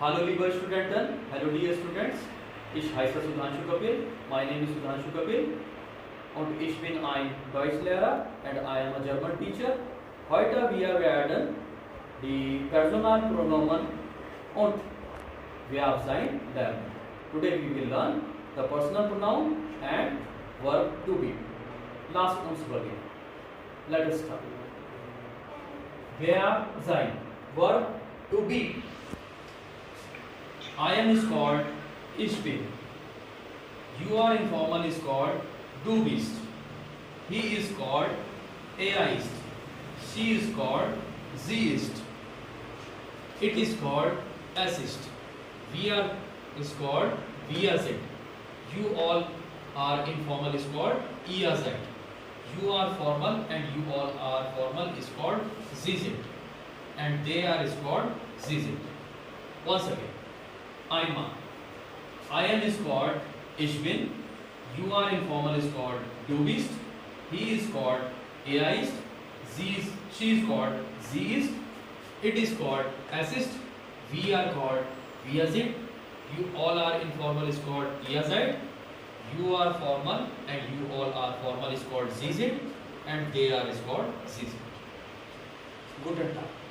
Hallo liebe Studenten, hello dear students. Ich heiße Sudhanshu Kapil. My name is Sudhanshu Kapil. Und ich bin ein Deutschlehrer and I am a German teacher. Heute wir werden die Personalpronomen und Verb Sein lernen. Today we will learn the personal pronoun and verb to be. Lasst uns beginnen. Let us start. Verb Sein, verb to be. I am is called ich bin. You are informal is called du bist. He is called er ist. She is called sie ist. It is called es ist. Wir is called wir sind. You all are informal is called ihr seid. You are formal and you all are formal is called sie sind. And they are is called sie sind. Once again. Einmal. I am is called ich bin. You are informal is called du bist. He is called er ist. She is called sie ist. It is called es ist. We are called wir sind. You all are informal is called ihr seid. You are formal and you all are formal is called sie sind. And they are is called sie sind. Guten Tag.